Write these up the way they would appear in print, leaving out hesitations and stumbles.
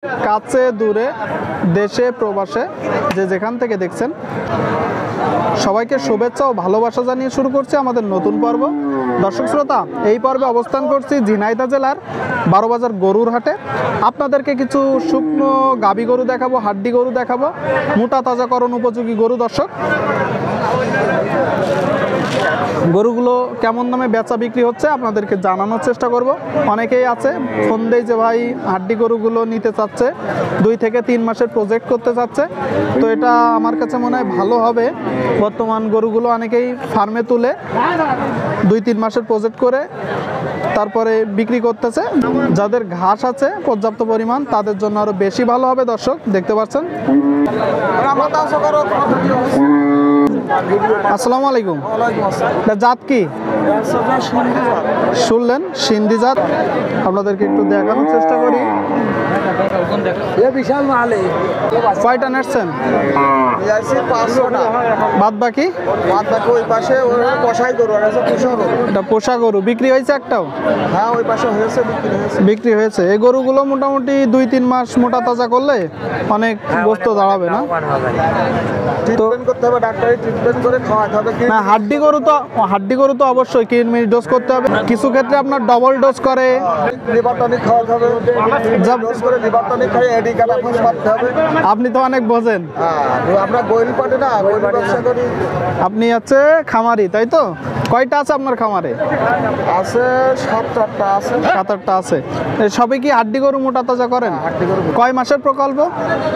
কাছে দূরে দেশে প্রবাসে যে যেখান থেকে দেখছেন সবাইকে শুভেচ্ছা ও ভালোবাসা জানিয়ে শুরু করছি আমাদের নতুন পর্ব। দর্শক শ্রোতা, এই পর্বে অবস্থান করছি ঝিনাইদহ জেলার 12 বাজার গরুর হাটে। আপনাদেরকে কিছু শুকনো গাভী গরু দেখাবো, হাড্ডি গরু দেখাবো, মোটা তাজাকরণ উপযোগী গরু। দর্শক, গরুগুলো কেমন দামে বেচা বিক্রি হচ্ছে আপনাদেরকে জানানোর চেষ্টা করব। অনেকেই আছে ফোন দেয় যে ভাই হাড্ডি গরুগুলো নিতে চাচ্ছে, 2 থেকে 3 মাসের প্রজেক্ট করতে চাচ্ছে। তো এটা আমার কাছে মনে হয় ভালো হবে। বর্তমান গরুগুলো অনেকেই ফার্মে তুলে 2-3 মাসের প্রজেক্ট করে তারপরে বিক্রি করতেছে। যাদের ঘাস আছে পর্যাপ্ত পরিমাণ তাদের জন্য আরো বেশি ভালো হবে। দর্শক দেখতে পাচ্ছেন। আসসালামু আলাইকুম। জাত কি শুনলেন? সিন্ধি জাত। আপনাদেরকে একটু দেখানোর চেষ্টা করি। বিশাল মাল। কয়টা নেটছেন? বাদ বাকি ওই পাশে কষাই গরু আর আছে পোষা গরু। এটা পোষা গরু বিক্রি হয়েছে একটাও? হ্যাঁ, ওই পাশে হয়েছে, বিক্রি হয়েছে। এই গরুগুলো মোটামুটি 2-3 মাস মোটা তাজা করলে অনেক গোস্ত দাঁড়াবে না? ট্রিটমেন্ট করতে হবে, ডাক্তারি ট্রিটমেন্ট করে খাওয়াতে হবে। না, হাড্ডি গরু তো অবশ্যই কিডনি ডোজ করতে হবে। কিছু ক্ষেত্রে আপনার ডবল ডোজ করে, লিভার টনিক খাওয়াতে হবে। ডোজ করে লিভার টনিক খাই, এডি কাটাফাস মারতে হবে। আপনি তো অনেক বোঝেন। আমরা গোয়েল পাটে না, গোয়েল ব্যবসা করি। আপনি আছে খামারি, তাই তো? কয়টা আছে আপনার খামারে? আছে 7-8টা আছে। 7-8টা আছে। এই সবই কি হাড্ডি গরু মোটা তাজা করেন? হাড্ডি গরু। কয় মাসের প্রকল্প?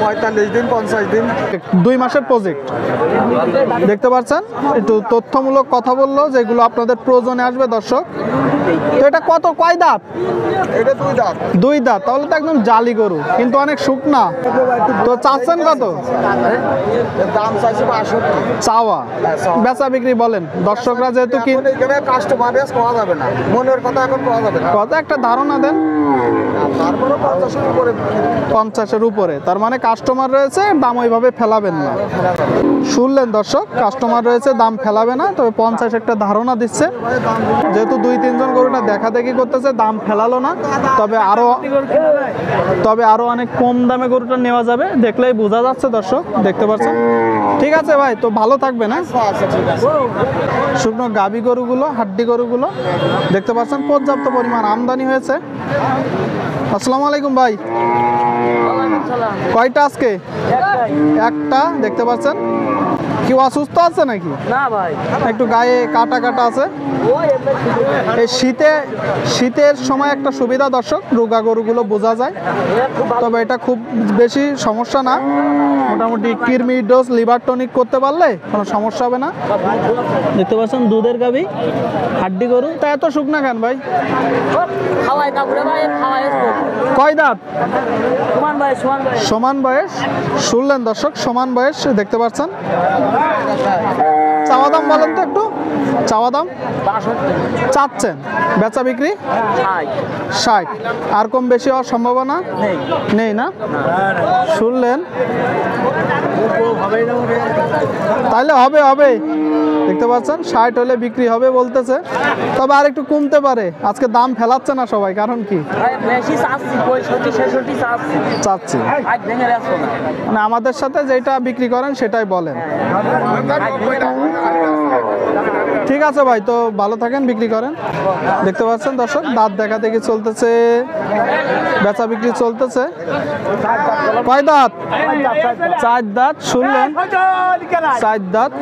45 দিন 50 দিন। 2 মাসের প্রজেক্ট। দেখতে পাচ্ছেন, একটু তথ্যমূলক কথা বললো যেগুলো আপনাদের প্রয়োজনে আসবে। দর্শক, তো এটা কয় দাঁত? এটা 2 দাঁত। 2 দাঁত। তাহলে তো একদম জালি গরু, কিন্তু অনেক শুকনা। তো চাচ্ছেন কত? দাম চাইছে 62। চাওয়া বেচা বিক্রি বলেন। দর্শকরা যেহেতু কি কাস্টমার পাওয়া যাবে না, মনের কথা এখন পাওয়া যাবে না। কত একটা ধারণা দেন। তারপরে 50-এর উপরে। 50-এর উপরে, তার মানে কাস্টমার রয়েছে, দাম ওইভাবে ফেলাবেন না। শুনলেন দর্শক, কাস্টমার রয়েছে, দাম ফেলাবে না। তবে 50 একটা ধারণা দিচ্ছে। যেহেতু 2-3 জন গরুটা দেখা দেখি করতেছে, দাম ফেলালো না। তবে আরো অনেক কম দামে গরুটা নেওয়া যাবে, দেখলেই বোঝা যাচ্ছে। দর্শক দেখতে পাচ্ছেন। ঠিক আছে ভাই, তো ভালো থাকবে না? শুকনো গাভী গরুগুলো, হাড্ডি গরুগুলো দেখতে পাচ্ছেন পর্যাপ্ত পরিমাণ আমদানি হয়েছে। আসসালামু আলাইকুম ভাই। কয়টা আজকে? একটা। দেখতে পাচ্ছেন। কি অসুস্থ আছে নাকি? না ভাই, একটু গায়ে কাটা কাটা আছে। এই শীতের সময় একটা সুবিধা দর্শক, রোগা গরুগুলো বোঝা যায়। তবে এটা খুব বেশি সমস্যা না। মোটামুটি কিডনি ডোজ, লিভার টনিক করতে পারলে কোনো সমস্যা হবে না। দেখতে পাচ্ছেন দুধের গাভী, হাড্ডি গরু। তা এত শুকনা কেন ভাই? কয় দাঁত? সমান বয়স। শুনলেন দর্শক, সমান বয়স। দেখতে পাচ্ছেন। চাওয়া দাম বলেন তো একটু। চাওয়া দাম চাচ্ছেন? বেচা বিক্রি 60। আর কম বেশি হওয়ার সম্ভাবনা নেই না? শুনলেন, তাহলে হবে। দেখতে পাচ্ছেন 60 হলে বিক্রি হবে বলতেছে। তবে আর একটু কমতে পারে। আজকে দাম ফেলাচ্ছে না সবাই, কারণ কি? চাচ্ছি মানে আমাদের সাথে যেটা বিক্রি করেন সেটাই বলেন। ঠিক আছে ভাই, তো ভালো থাকেন, বিক্রি করেন। দেখতে পাচ্ছেন দর্শক, দাঁত দেখা দেখি চলতেছে, বেচা বিক্রি চলতেছে। কয় দাঁত? 4 দাঁত। শুনলেন, 4 দাঁত।